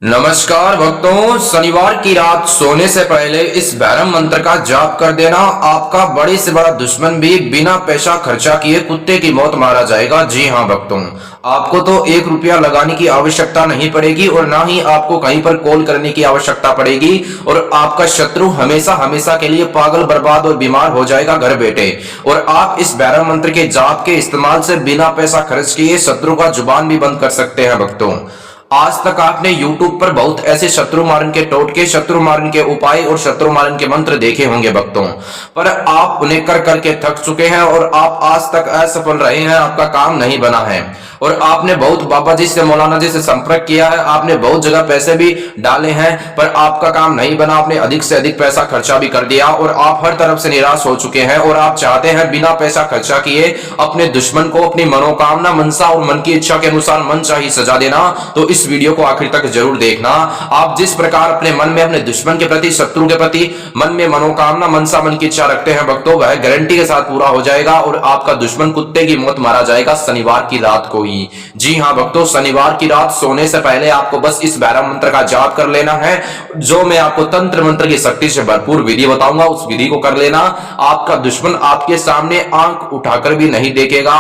नमस्कार भक्तों, शनिवार की रात सोने से पहले इस भैरव मंत्र का जाप कर देना। आपका बड़े से बड़ा दुश्मन भी बिना पैसा खर्चा किए कुत्ते की मौत मारा जाएगा। जी हाँ भक्तों, आपको तो 1 रुपया लगाने की आवश्यकता नहीं पड़ेगी और ना ही आपको कहीं पर कॉल करने की आवश्यकता पड़ेगी और आपका शत्रु हमेशा हमेशा के लिए पागल, बर्बाद और बीमार हो जाएगा घर बैठे। और आप इस भैरव मंत्र के जाप के इस्तेमाल से बिना पैसा खर्च किए शत्रु का जुबान भी बंद कर सकते हैं भक्तों। आज तक आपने YouTube पर बहुत ऐसे शत्रु मारन के टोटके, शत्रु मारन के उपाय और शत्रु मारन के मंत्र देखे होंगे भक्तों, पर आप उन्हें कर करके थक चुके हैं और आप आज तक असफल रहे हैं। आपका काम नहीं बना है और आपने बहुत बाबा जी से, मौलाना जी से संपर्क किया है, आपने बहुत जगह पैसे भी डाले हैं, पर आपका काम नहीं बना। आपने अधिक से अधिक पैसा खर्चा भी कर दिया और आप हर तरफ से निराश हो चुके हैं और आप चाहते हैं बिना पैसा खर्चा किए अपने दुश्मन को अपनी मनोकामना, मनसा और मन की इच्छा के अनुसार मनचाही सजा देना। तो इस वीडियो को आखिर तक जरूर देखना। आप जिस प्रकार अपने मन में अपने दुश्मन के प्रति, शत्रु के प्रति मन में मनोकामना, मनसा, मन की इच्छा रखते हैं भक्तों, वह गारंटी के साथ पूरा हो जाएगा और आपका दुश्मन कुत्ते की मौत मारा जाएगा शनिवार की रात को ही। जी हाँ भक्तों, शनिवार की रात सोने से पहले आपको बस इस भैरव मंत्र का जाप कर लेना है। जो मैं आपको तंत्र मंत्र की शक्ति से भरपूर विधि बताऊंगा, उस विधि को कर लेना। आपका दुश्मन आपके सामने आंख उठाकर भी नहीं देखेगा,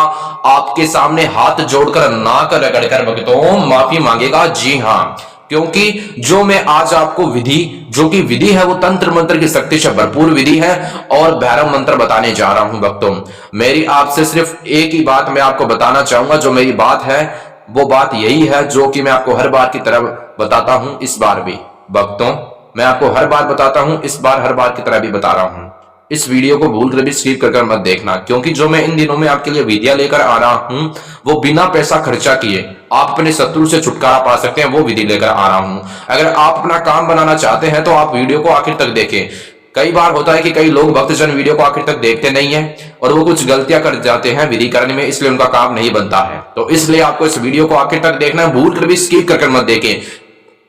आपके सामने हाथ जोड़कर, नाक रगड़कर भक्तों माफी मांगेगा। जी हाँ, क्योंकि जो मैं आज आपको विधि, जो कि विधि है वो तंत्र मंत्र की शक्ति से भरपूर विधि है और भैरव मंत्र बताने जा रहा हूं भक्तों। मेरी आपसे सिर्फ एक ही बात मैं आपको बताना चाहूंगा। जो मेरी बात है वो बात यही है जो कि मैं आपको हर बार की तरह बताता हूं, इस बार भी भक्तों मैं आपको हर बार बताता हूं, इस बार हर बार की तरह भी बता रहा हूं। इस वीडियो को भूल कर भी स्किप कर मत देखना, क्योंकि जो मैं इन दिनों में आपके लिए विधियां लेकर आ रहा हूं वो बिना पैसा खर्चा किए आप अपने शत्रु से छुटकारा पा सकते हैं, वो विधि लेकर आ रहा हूं। अगर आप अपना काम बनाना चाहते हैं तो आप वीडियो को आखिर तक देखें। कई बार होता है कि कई लोग भक्तजन वीडियो को आखिर तक देखते नहीं है और वो कुछ गलतियां कर जाते हैं विधि करने में, इसलिए उनका काम नहीं बनता है। तो इसलिए आपको इस वीडियो को आखिर तक देखना है, भूल कर भी स्किप कर मत देखें।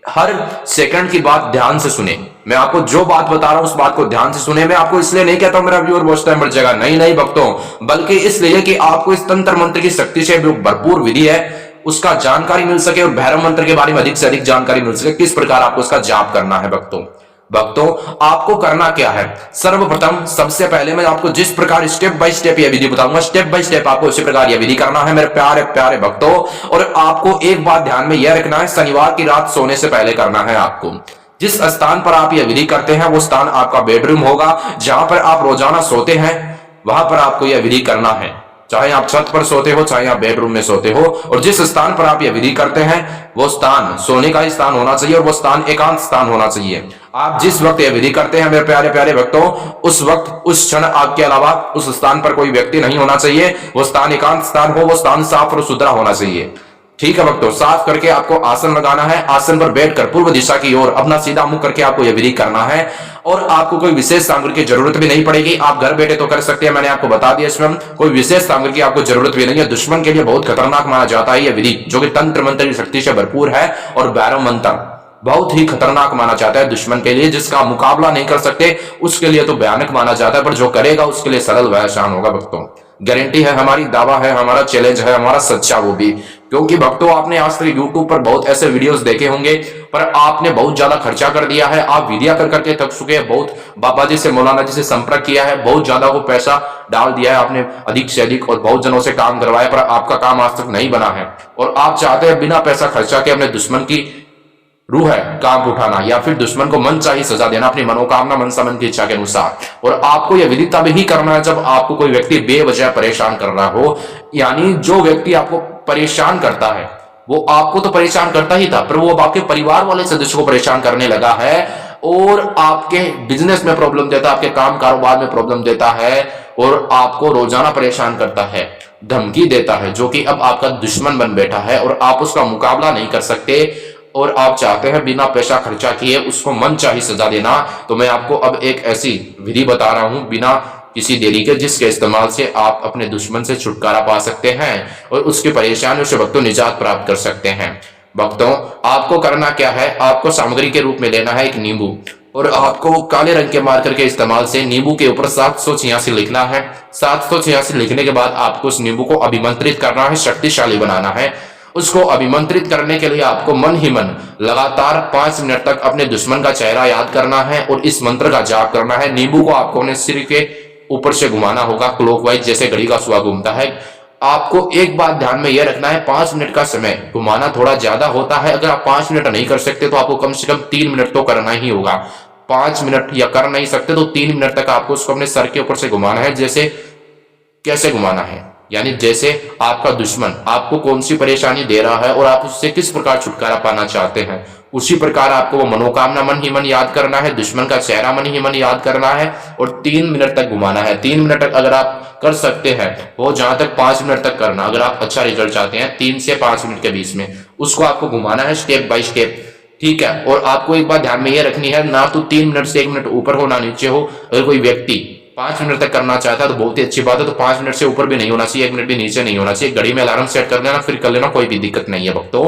हर सेकंड की बात ध्यान से सुने। मैं आपको जो बात बता रहा हूं उस बात को ध्यान से सुने। मैं आपको इसलिए नहीं कहता हूं मेरा व्यूअर वॉच टाइम बढ़ जाएगा, नहीं नहीं भक्तों, बल्कि इसलिए कि आपको इस तंत्र मंत्र की शक्ति से जो भरपूर विधि है उसका जानकारी मिल सके और भैरव मंत्र के बारे में अधिक से अधिक जानकारी मिल सके, किस प्रकार आपको इसका जाप करना है भक्तों। आपको करना क्या है, सर्वप्रथम सबसे पहले मैं आपको जिस प्रकार स्टेप बाय स्टेप यह विधि बताऊंगा, स्टेप बाय स्टेप आपको उसी प्रकार यह विधि करना है मेरे प्यारे प्यारे भक्तों। और आपको एक बात ध्यान में यह रखना है, शनिवार की रात सोने से पहले करना है। आपको जिस स्थान पर आप यह विधि करते हैं वो स्थान आपका बेडरूम होगा, जहां पर आप रोजाना सोते हैं वहां पर आपको यह विधि करना है। चाहे आप छत पर सोते हो, चाहे आप बेडरूम में सोते हो, और जिस स्थान पर आप यह विधि करते हैं वो स्थान सोने का ही स्थान होना चाहिए और वो स्थान एकांत स्थान होना चाहिए। आप जिस वक्त यह विधि करते हैं मेरे प्यारे प्यारे भक्तों, उस वक्त, उस क्षण आपके अलावा उस स्थान पर कोई व्यक्ति नहीं होना चाहिए। वो स्थान एकांत स्थान हो, वो स्थान साफ और सुथरा होना चाहिए। ठीक है भक्तों, साफ करके आपको आसन लगाना है। आसन पर बैठकर पूर्व दिशा की ओर अपना सीधा मुख करके आपको यह विधि करना है और आपको कोई विशेष सामग्री की जरूरत भी नहीं पड़ेगी। आप घर बैठे तो कर सकते हैं, मैंने आपको बता दिया। इसमें कोई विशेष सामग्री की आपको जरूरत भी नहीं है। दुश्मन के लिए बहुत खतरनाक माना जाता है यह विधि, जो कि तंत्र मंत्र की शक्ति से भरपूर है और भैरव मंत्र बहुत ही खतरनाक माना जाता है दुश्मन के लिए। जिसका मुकाबला नहीं कर सकते उसके लिए तो भयानक माना जाता है, पर जो करेगा उसके लिए सरल व आसान होगा भक्तों। गारंटी है, हमारी दावा है, हमारा चैलेंज है, हमारा सच्चा वो भी। क्योंकि भक्तों आपने आज तक YouTube पर बहुत ऐसे वीडियोस देखे होंगे, पर आपने बहुत ज्यादा खर्चा कर दिया है। आप विधियां कर करके थक चुके हैं, बहुत बाबा जी से, मौलाना जी से संपर्क किया है, बहुत ज्यादा को पैसा डाल दिया है आपने अधिक से अधिक और बहुत जनों से काम करवाया, पर आपका काम आज तक नहीं बना है। और आप चाहते हैं बिना पैसा खर्चा के अपने दुश्मन की रूह है काम उठाना या फिर दुश्मन को मन चाहिए सजा देना अपनी मनोकामना, मनसा, मन की इच्छा के अनुसार। और आपको यह विधि तब ही करना है जब आपको कोई व्यक्ति बेवजह परेशान कर रहा हो। यानी जो व्यक्ति आपको परेशान करता है वो आपको तो परेशान करता ही था, पर वो अब आपके परिवार वाले सदस्य को परेशान करने लगा है और आपके बिजनेस में प्रॉब्लम देता है, आपके काम कारोबार में प्रॉब्लम देता है और आपको रोजाना परेशान करता है, धमकी देता है, जो कि अब आपका दुश्मन बन बैठा है और आप उसका मुकाबला नहीं कर सकते और आप चाहते हैं बिना पैसा खर्चा किए उसको मनचाही सजा देना। तो मैं आपको अब एक ऐसी विधि बता रहा हूं बिना किसी देरी के, जिसके इस्तेमाल से आप अपने दुश्मन से छुटकारा पा सकते हैं और उसकी परेशानियों से भक्तों निजात प्राप्त कर सकते हैं। भक्तों आपको करना क्या है, आपको सामग्री के रूप में लेना है एक नींबू और आपको काले रंग के मार्कर के इस्तेमाल से नींबू के ऊपर 786 लिखना है। 786 लिखने के बाद आपको उस नींबू को अभिमंत्रित करना है, शक्तिशाली बनाना है उसको अभिमंत्रित करने के लिए आपको मन ही मन लगातार 5 मिनट तक अपने दुश्मन का चेहरा याद करना है और इस मंत्र का जाप करना है। नींबू को आपको अपने सिर के ऊपर से घुमाना होगा क्लॉकवाइज, जैसे घड़ी का सुआ घूमता है। आपको एक बात ध्यान में यह रखना है, 5 मिनट का समय घुमाना थोड़ा ज्यादा होता है। अगर आप 5 मिनट नहीं कर सकते तो आपको कम से कम 3 मिनट तो करना ही होगा। 5 मिनट या कर नहीं सकते तो 3 मिनट तक आपको उसको अपने सर के ऊपर से घुमाना है। जैसे कैसे घुमाना है, यानी जैसे आपका दुश्मन आपको कौन सी परेशानी दे रहा है और आप उससे किस प्रकार छुटकारा पाना चाहते हैं, उसी प्रकार आपको वो मनोकामना मन ही मन याद करना है, दुश्मन का चेहरा मन ही मन याद करना है और 3 मिनट तक घुमाना है। 3 मिनट तक अगर आप कर सकते हैं, वो जहां तक 5 मिनट तक करना, अगर आप अच्छा रिजल्ट चाहते हैं 3 से 5 मिनट के बीच में उसको आपको घुमाना है स्टेप बाय स्टेप, ठीक है। और आपको एक बात ध्यान में ये रखनी है, ना तो 3 मिनट से 1 मिनट ऊपर हो ना नीचे हो। अगर कोई व्यक्ति 5 मिनट तक करना चाहता है तो बहुत ही अच्छी बात है, तो 5 मिनट से ऊपर भी नहीं होना चाहिए, 1 मिनट भी नीचे नहीं होना चाहिए। घड़ी में अलार्म सेट कर लेना, फिर कर लेना, कोई भी दिक्कत नहीं है भक्तों।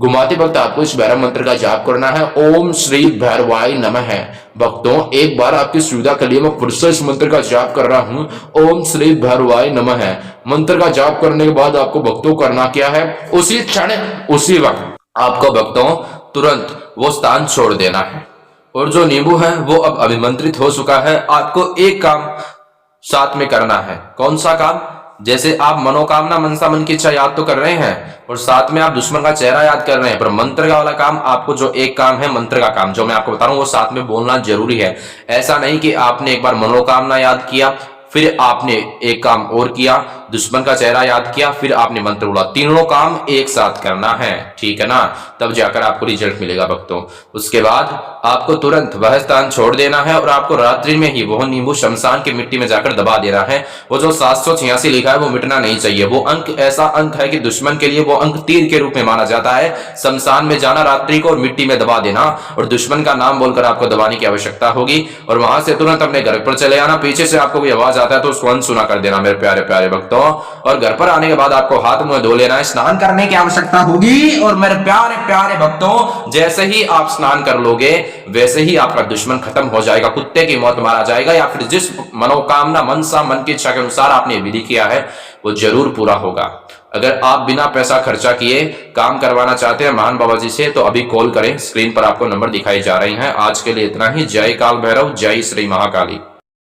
घुमाते वक्त आपको इस भैरव मंत्र का जाप करना है, ओम श्री भैरवाय नमः है। भक्तों एक बार आपकी सुविधा के लिए मैं फिर से इस मंत्र का जाप कर रहा हूं, ओम श्री भैरवाय नमः है। मंत्र का जाप करने के बाद आपको भक्तों करना क्या है, उसी क्षण उसी वक्त आपको भक्तों तुरंत वो स्थान छोड़ देना है। और जो नींबू है वो अब अभिमंत्रित हो चुका है। आपको एक काम साथ में करना है। कौन सा काम? जैसे आप मनोकामना मनसा मन की इच्छा याद तो कर रहे हैं और साथ में आप दुश्मन का चेहरा याद कर रहे हैं, पर मंत्र का वाला काम आपको, जो एक काम है मंत्र का काम जो मैं आपको बता रहा हूं, वो साथ में बोलना जरूरी है। ऐसा नहीं कि आपने एक बार मनोकामना याद किया, फिर आपने एक काम और किया, दुश्मन का चेहरा याद किया, फिर आपने मंत्र बोला। तीनों काम एक साथ करना है, ठीक है ना, तब जाकर आपको रिजल्ट मिलेगा भक्तों। उसके बाद आपको तुरंत वह स्थान छोड़ देना है और आपको रात्रि में ही वह नींबू शमशान की मिट्टी में जाकर दबा देना है। वो जो 786 लिखा है वो मिटना नहीं चाहिए। वो अंक ऐसा अंक है कि दुश्मन के लिए वो अंक तीर के रूप में माना जाता है। शमशान में जाना रात्रि को और मिट्टी में दबा देना, और दुश्मन का नाम बोलकर आपको दबाने की आवश्यकता होगी। और वहां से तुरंत अपने घर पर चले आना। पीछे से आपको कोई आवाज आता है तो उसको अनसुना कर देना मेरे प्यारे प्यारे भक्तों। और घर पर आने के बाद आपको हाथ मुंह धो लेना है, स्नान करने की आवश्यकता होगी। और मेरे प्यारे प्यारे भक्तों, जैसे ही आप स्नान कर लोगे वैसे ही आपका दुश्मन खत्म हो जाएगा, कुत्ते की मौत मारा जाएगा, या फिर जिस मनोकामना मनसा मन की इच्छा के अनुसार आपने विधि किया है वो जरूर पूरा होगा। अगर आप बिना पैसा खर्चा किए काम करवाना चाहते हैं महान बाबा जी से तो अभी कॉल करें, स्क्रीन पर आपको नंबर दिखाई जा रहे हैं। आज के लिए इतना ही। जय काल भैरव, जय श्री महाकाली।